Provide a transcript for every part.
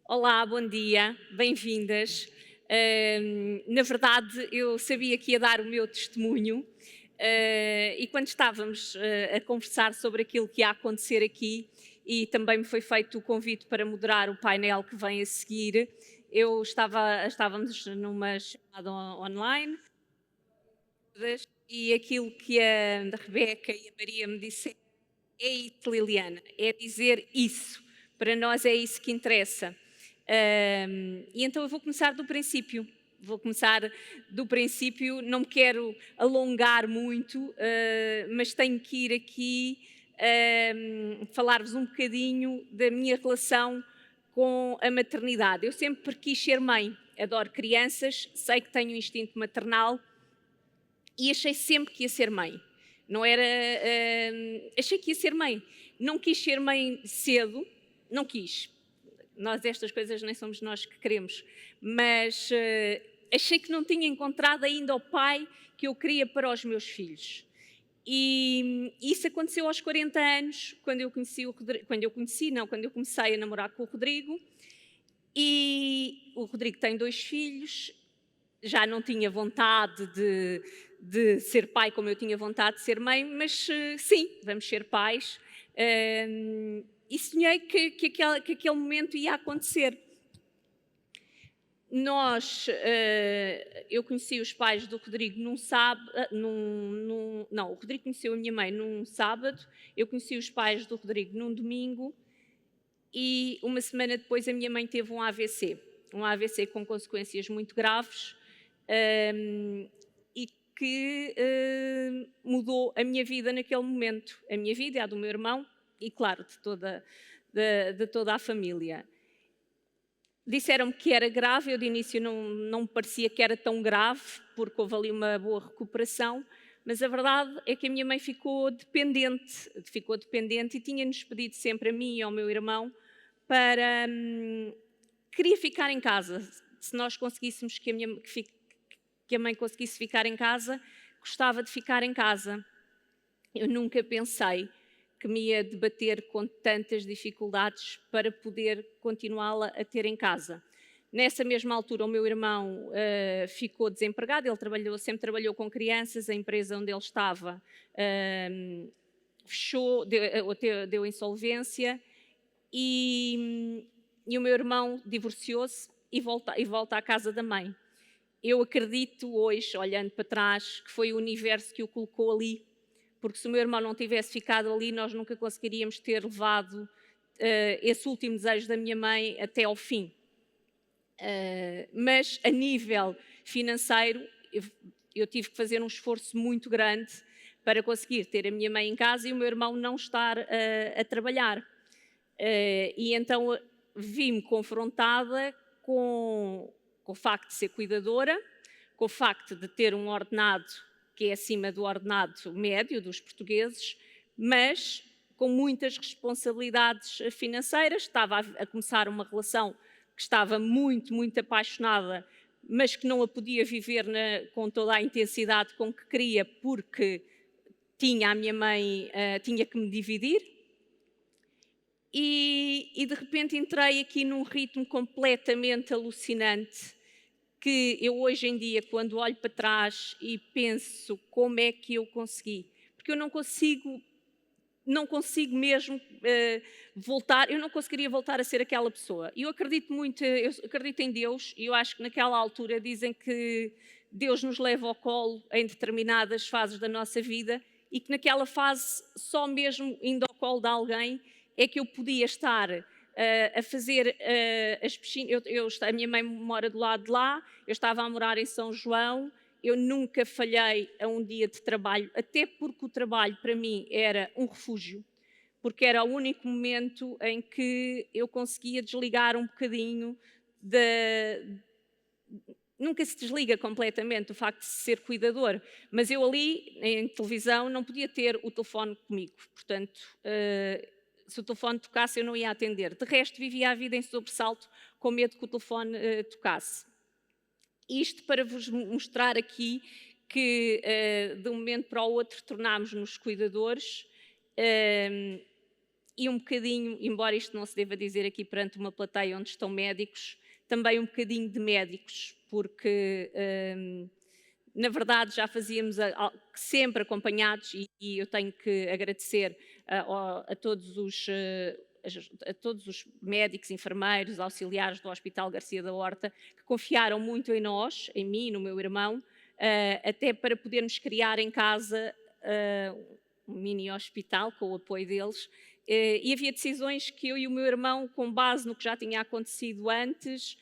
Olá, bom dia, bem-vindas. Na verdade, eu sabia que ia dar o meu testemunho, e quando estávamos a conversar sobre aquilo que ia acontecer aqui, e também me foi feito o convite para moderar o painel que vem a seguir, estávamos numa chamada online, e aquilo que a Rebeca e a Maria me disseram é isso, Liliana, é dizer isso. Para nós é isso que interessa. E então eu vou começar do princípio. Vou começar do princípio, não me quero alongar muito, mas tenho que ir aqui falar-vos um bocadinho da minha relação com a maternidade. Eu sempre quis ser mãe, adoro crianças, sei que tenho um instinto maternal e achei sempre que ia ser mãe. Não era. Achei que ia ser mãe. Não quis ser mãe cedo, não quis. Nós, estas coisas, nem somos nós que queremos. Mas achei que não tinha encontrado ainda o pai que eu queria para os meus filhos. E isso aconteceu aos 40 anos, quando eu conheci o Rodrigo, quando eu comecei a namorar com o Rodrigo. E o Rodrigo tem 2 filhos, já não tinha vontade de ser pai como eu tinha vontade de ser mãe, mas sim, vamos ser pais. E sonhei que aquele momento ia acontecer. Eu conheci os pais do Rodrigo num sábado, não, o Rodrigo conheceu a minha mãe num sábado, eu conheci os pais do Rodrigo num domingo e uma semana depois a minha mãe teve um AVC com consequências muito graves, e que mudou a minha vida naquele momento, a minha vida e a do meu irmão e, claro, de toda a família. Disseram-me que era grave, eu de início não me parecia que era tão grave, porque houve ali uma boa recuperação, mas a verdade é que a minha mãe ficou dependente e tinha-nos pedido sempre, a mim e ao meu irmão, para... queria ficar em casa. Se nós conseguíssemos que a mãe conseguisse ficar em casa, gostava de ficar em casa. Eu nunca pensei que me ia debater com tantas dificuldades para poder continuá-la a ter em casa. Nessa mesma altura, o meu irmão ficou desempregado, ele sempre trabalhou com crianças, a empresa onde ele estava fechou, deu insolvência e o meu irmão divorciou-se e volta à casa da mãe. Eu acredito hoje, olhando para trás, que foi o universo que o colocou ali, porque se o meu irmão não tivesse ficado ali, nós nunca conseguiríamos ter levado esse último desejo da minha mãe até ao fim. Mas a nível financeiro, eu tive que fazer um esforço muito grande para conseguir ter a minha mãe em casa e o meu irmão não estar a trabalhar. E então vi-me confrontada com o facto de ser cuidadora, com o facto de ter um ordenado que é acima do ordenado médio dos portugueses, mas com muitas responsabilidades financeiras. Estava a começar uma relação que estava muito, muito apaixonada, mas que não a podia viver com toda a intensidade com que queria, porque tinha a minha mãe, tinha que me dividir. E de repente entrei aqui num ritmo completamente alucinante, que eu hoje em dia, quando olho para trás e penso como é que eu consegui, porque eu não consigo mesmo voltar, eu não conseguiria voltar a ser aquela pessoa. E eu acredito em Deus, e eu acho que naquela altura dizem que Deus nos leva ao colo em determinadas fases da nossa vida e que naquela fase, só mesmo indo ao colo de alguém, é que eu podia estar a fazer as piscinas. A minha mãe mora do lado de lá, eu estava a morar em São João, eu nunca falhei a um dia de trabalho, até porque o trabalho para mim era um refúgio, porque era o único momento em que eu conseguia desligar um bocadinho nunca se desliga completamente o facto de ser cuidador, mas eu ali, em televisão, não podia ter o telefone comigo, portanto, se o telefone tocasse eu não ia atender. De resto, vivia a vida em sobressalto, com medo que o telefone tocasse. Isto para vos mostrar aqui que, de um momento para o outro, tornámos-nos cuidadores, e um bocadinho, embora isto não se deva dizer aqui perante uma plateia onde estão médicos, também um bocadinho de médicos, porque na verdade já fazíamos sempre acompanhados e eu tenho que agradecer a todos os médicos, enfermeiros, auxiliares do Hospital Garcia da Horta, que confiaram muito em nós, em mim, no meu irmão, até para podermos criar em casa um mini hospital com o apoio deles. E havia decisões que eu e o meu irmão, com base no que já tinha acontecido antes,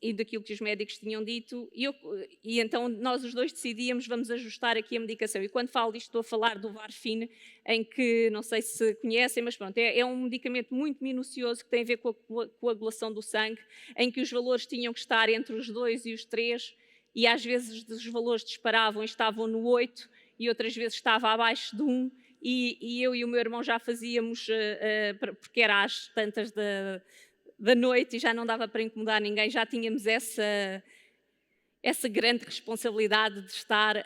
e daquilo que os médicos tinham dito, e então nós os dois decidíamos, vamos ajustar aqui a medicação. E quando falo disto, estou a falar do Varfine, em que, não sei se conhecem, mas pronto, é um medicamento muito minucioso que tem a ver com a coagulação do sangue, em que os valores tinham que estar entre os 2 e os 3, e às vezes os valores disparavam e estavam no 8, e outras vezes estava abaixo de 1, e eu e o meu irmão já fazíamos, porque era às tantas da noite e já não dava para incomodar ninguém, já tínhamos essa grande responsabilidade de estar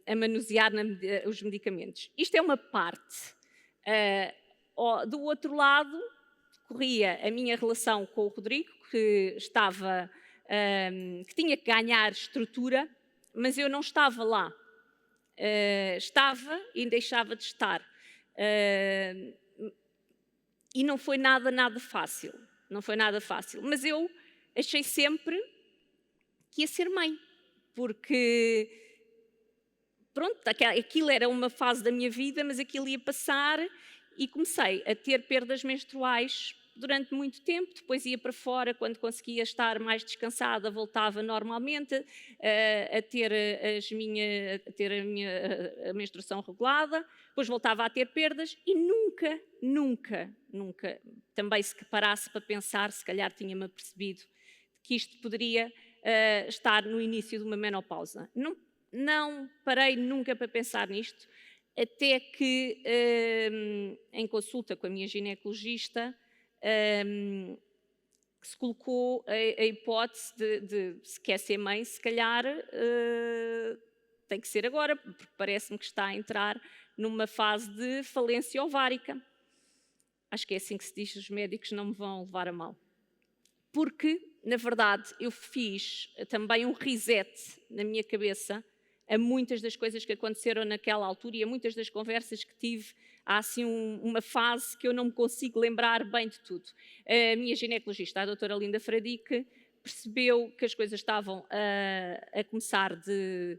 a manusear os medicamentos. Isto é uma parte. Do outro lado, corria a minha relação com o Rodrigo, que tinha que ganhar estrutura, mas eu não estava lá. Estava e deixava de estar. E não foi nada fácil. Não foi nada fácil. Mas eu achei sempre que ia ser mãe. Porque, pronto, aquilo era uma fase da minha vida, mas aquilo ia passar e comecei a ter perdas menstruais durante muito tempo, depois ia para fora, quando conseguia estar mais descansada, voltava normalmente a ter a menstruação regulada, depois voltava a ter perdas e nunca, também se parasse para pensar, se calhar tinha-me apercebido que isto poderia estar no início de uma menopausa. Não parei nunca para pensar nisto, até que em consulta com a minha ginecologista, que se colocou a hipótese de se quer ser mãe, se calhar tem que ser agora, porque parece-me que está a entrar numa fase de falência ovárica. Acho que é assim que se diz, os médicos não me vão levar a mal. Porque, na verdade, eu fiz também um reset na minha cabeça a muitas das coisas que aconteceram naquela altura e a muitas das conversas que tive. Há assim uma fase que eu não me consigo lembrar bem de tudo. A minha ginecologista, a doutora Linda Fradique, percebeu que as coisas estavam a começar de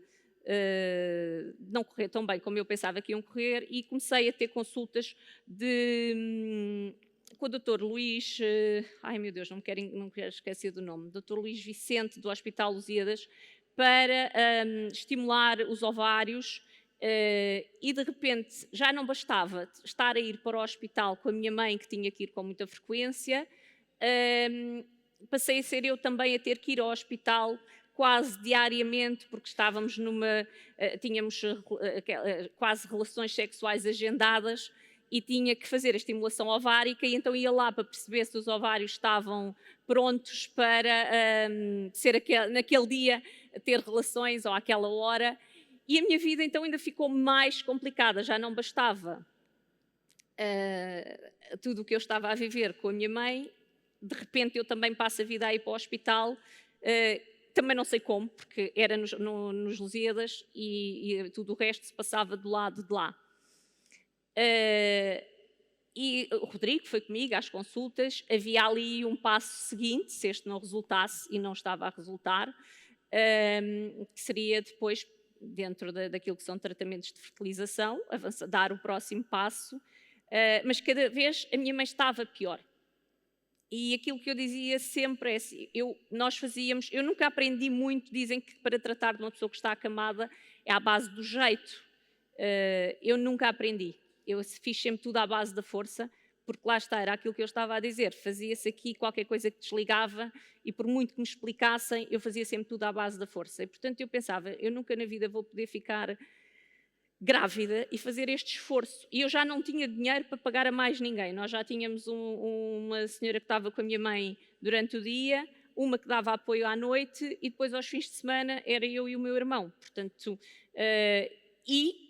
não correr tão bem como eu pensava que iam correr e comecei a ter consultas com o Dr. Luís, ai meu Deus, não quero esquecer do nome, Dr. Luís Vicente, do Hospital Lusíadas, para estimular os ovários e de repente já não bastava estar a ir para o hospital com a minha mãe, que tinha que ir com muita frequência, passei a ser eu também a ter que ir ao hospital quase diariamente, porque tínhamos quase relações sexuais agendadas e tinha que fazer a estimulação ovárica e então ia lá para perceber se os ovários estavam prontos para ser naquele dia ter relações ou àquela hora. E a minha vida então ainda ficou mais complicada, já não bastava tudo o que eu estava a viver com a minha mãe, de repente eu também passo a vida a ir para o hospital, também não sei como, porque era nos Lusíadas e tudo o resto se passava do lado de lá. E o Rodrigo foi comigo às consultas, havia ali um passo seguinte, se este não resultasse e não estava a resultar, que seria depois, dentro daquilo que são tratamentos de fertilização, dar o próximo passo, mas cada vez a minha mãe estava pior. E aquilo que eu dizia sempre é assim, eu nunca aprendi muito, dizem que para tratar de uma pessoa que está acamada é à base do jeito. Eu nunca aprendi, eu fiz sempre tudo à base da força, porque lá está, era aquilo que eu estava a dizer, fazia-se aqui qualquer coisa que desligava e por muito que me explicassem, eu fazia sempre tudo à base da força. E portanto eu pensava, eu nunca na vida vou poder ficar grávida e fazer este esforço. E eu já não tinha dinheiro para pagar a mais ninguém. Nós já tínhamos uma senhora que estava com a minha mãe durante o dia, uma que dava apoio à noite e depois aos fins de semana era eu e o meu irmão. Portanto, e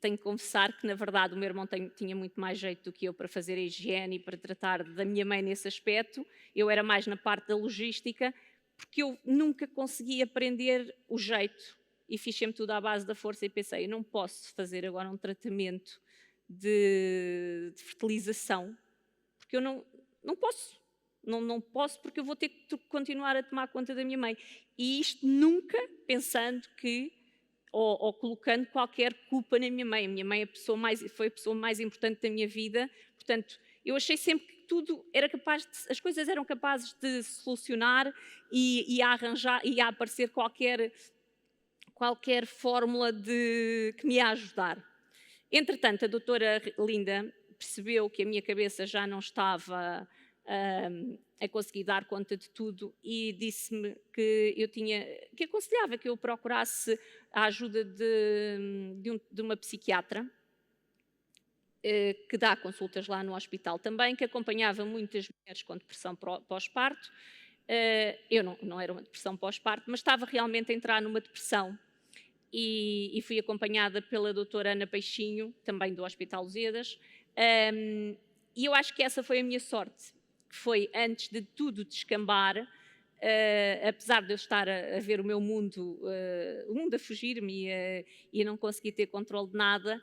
tenho que confessar que, na verdade, o meu irmão tinha muito mais jeito do que eu para fazer a higiene e para tratar da minha mãe nesse aspecto. Eu era mais na parte da logística, porque eu nunca consegui aprender o jeito e fiz sempre tudo à base da força e pensei, eu não posso fazer agora um tratamento de fertilização, porque eu não posso. Não posso porque eu vou ter que continuar a tomar conta da minha mãe. E isto nunca pensando que ou colocando qualquer culpa na minha mãe. A minha mãe foi a pessoa mais importante da minha vida, portanto, eu achei sempre que tudo era as coisas eram capazes de se solucionar e a arranjar, e a aparecer qualquer fórmula que me ia ajudar. Entretanto, a doutora Linda percebeu que a minha cabeça já não estava a conseguir dar conta de tudo e disse-me que aconselhava que eu procurasse a ajuda de uma psiquiatra que dá consultas lá no hospital também, que acompanhava muitas mulheres com depressão pós-parto. Eu não era uma depressão pós-parto, mas estava realmente a entrar numa depressão e fui acompanhada pela doutora Ana Peixinho, também do Hospital Lusíadas, e eu acho que essa foi a minha sorte, que foi antes de tudo descambar, apesar de eu estar a ver o meu mundo, o mundo a fugir-me e a não conseguir ter controle de nada,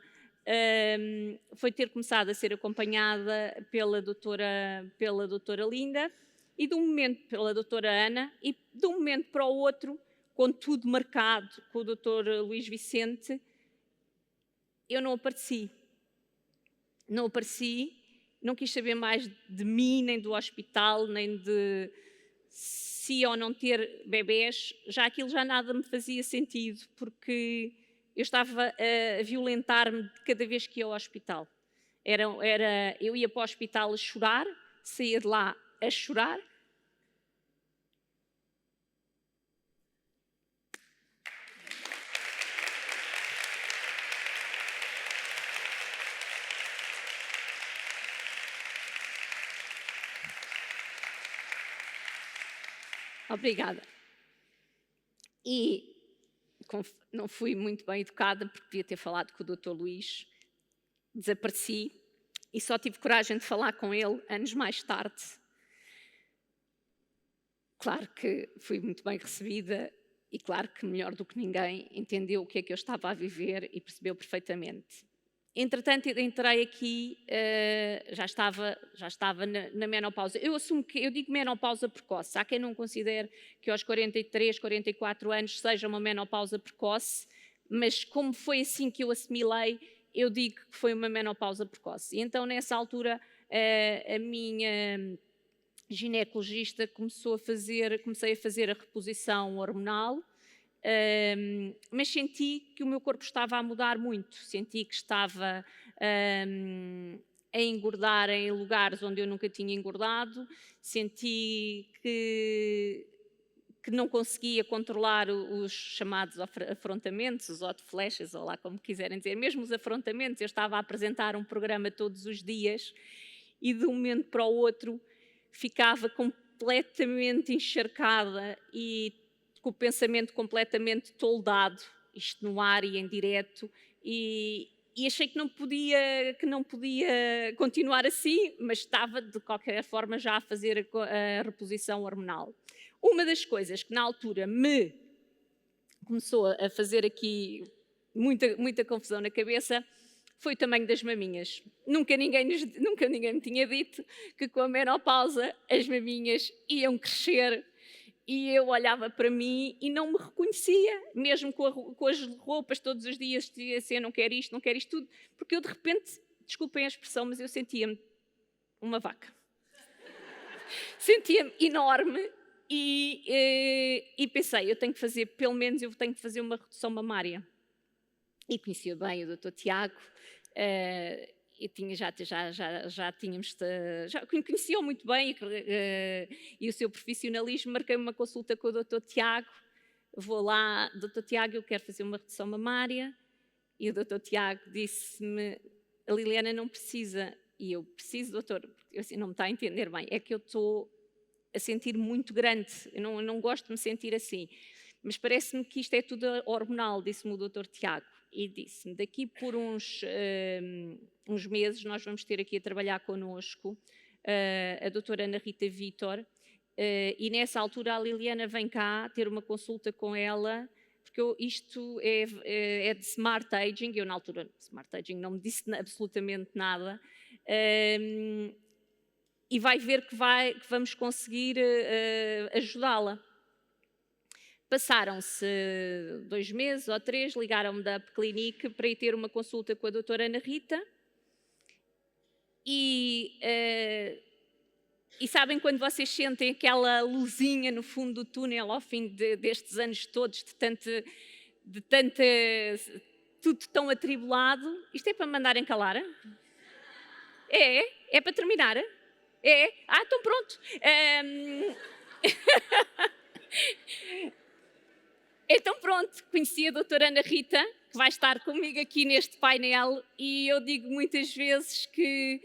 foi ter começado a ser acompanhada pela doutora Linda e de um momento pela doutora Ana e de um momento para o outro, com tudo marcado com o doutor Luís Vicente, eu não apareci. Não apareci, não quis saber mais de mim, nem do hospital, nem de se ou não ter bebés. Já aquilo já nada me fazia sentido, porque eu estava a violentar-me cada vez que ia ao hospital. Eu ia para o hospital a chorar, saía de lá a chorar. Obrigada. E não fui muito bem educada, porque devia ter falado com o Dr. Luís. Desapareci e só tive coragem de falar com ele anos mais tarde. Claro que fui muito bem recebida e claro que melhor do que ninguém entendeu o que é que eu estava a viver e percebeu perfeitamente. Entretanto, entrei aqui, já estava na menopausa. Eu assumo que, eu digo menopausa precoce. Há quem não considere que aos 43, 44 anos seja uma menopausa precoce, mas como foi assim que eu assimilei, eu digo que foi uma menopausa precoce. E então, nessa altura, a minha ginecologista comecei a fazer a reposição hormonal, mas senti que o meu corpo estava a mudar muito, senti que estava a engordar em lugares onde eu nunca tinha engordado, senti que não conseguia controlar os chamados afrontamentos, os hot flashes, ou lá como quiserem dizer, mesmo os afrontamentos. Eu estava a apresentar um programa todos os dias e de um momento para o outro ficava completamente encharcada e com o pensamento completamente toldado, isto no ar e em direto, e achei que não podia continuar assim, mas estava de qualquer forma já a fazer a reposição hormonal. Uma das coisas que na altura me começou a fazer aqui muita confusão na cabeça foi o tamanho das maminhas. Nunca ninguém me tinha dito que com a menopausa as maminhas iam crescer e eu olhava para mim e não me reconhecia, mesmo com as roupas todos os dias, dizia assim, não quero isto tudo, porque eu de repente, desculpem a expressão, mas eu sentia-me uma vaca. Sentia-me enorme e pensei, eu tenho que fazer uma redução mamária. E conhecia bem o Dr. Tiago, e conhecia-o muito bem e o seu profissionalismo. Marquei uma consulta com o Dr. Tiago, vou lá, Dr. Tiago, eu quero fazer uma redução mamária, e o Dr. Tiago disse-me, a Liliana não precisa, e eu preciso, doutor, eu assim, não me está a entender bem, é que eu estou a sentir muito grande, eu não gosto de me sentir assim, mas parece-me que isto é tudo hormonal, disse-me o Dr. Tiago. e disse-me: daqui por uns meses nós vamos ter aqui a trabalhar connosco a doutora Ana Rita Vítor, e nessa altura a Liliana vem cá ter uma consulta com ela, porque isto é de Smart Aging, eu na altura Smart Aging não me disse absolutamente nada, e vai ver que vamos conseguir ajudá-la. Passaram-se 2 meses ou 3, ligaram-me da Clinique para ir ter uma consulta com a doutora Ana Rita e sabem quando vocês sentem aquela luzinha no fundo do túnel ao fim destes anos todos, de tanta tudo tão atribulado? Isto é para me mandarem calar? É para terminar? É? Então pronto. Então pronto, conheci a doutora Ana Rita, que vai estar comigo aqui neste painel, e eu digo muitas vezes que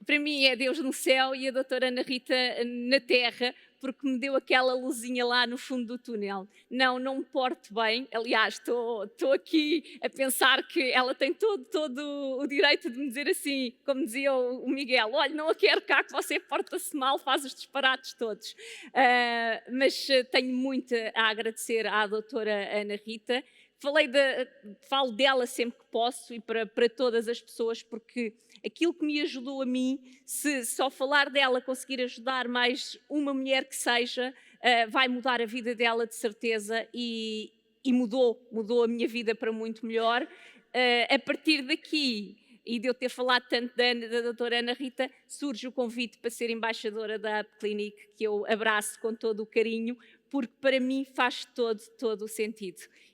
para mim é Deus no céu e a doutora Ana Rita na terra, porque me deu aquela luzinha lá no fundo do túnel. Não me porto bem, aliás, estou aqui a pensar que ela tem todo o direito de me dizer assim, como dizia o Miguel: olha, não a quero cá, que você porta-se mal, faz os disparates todos. Mas tenho muito a agradecer à doutora Ana Rita. Falo dela sempre que posso e para todas as pessoas, porque aquilo que me ajudou a mim, se só falar dela conseguir ajudar mais uma mulher que seja, vai mudar a vida dela de certeza, e mudou a minha vida para muito melhor. A partir daqui, e de eu ter falado tanto da doutora Ana Rita, surge o convite para ser embaixadora da Up Clinic, que eu abraço com todo o carinho, porque para mim faz todo o sentido.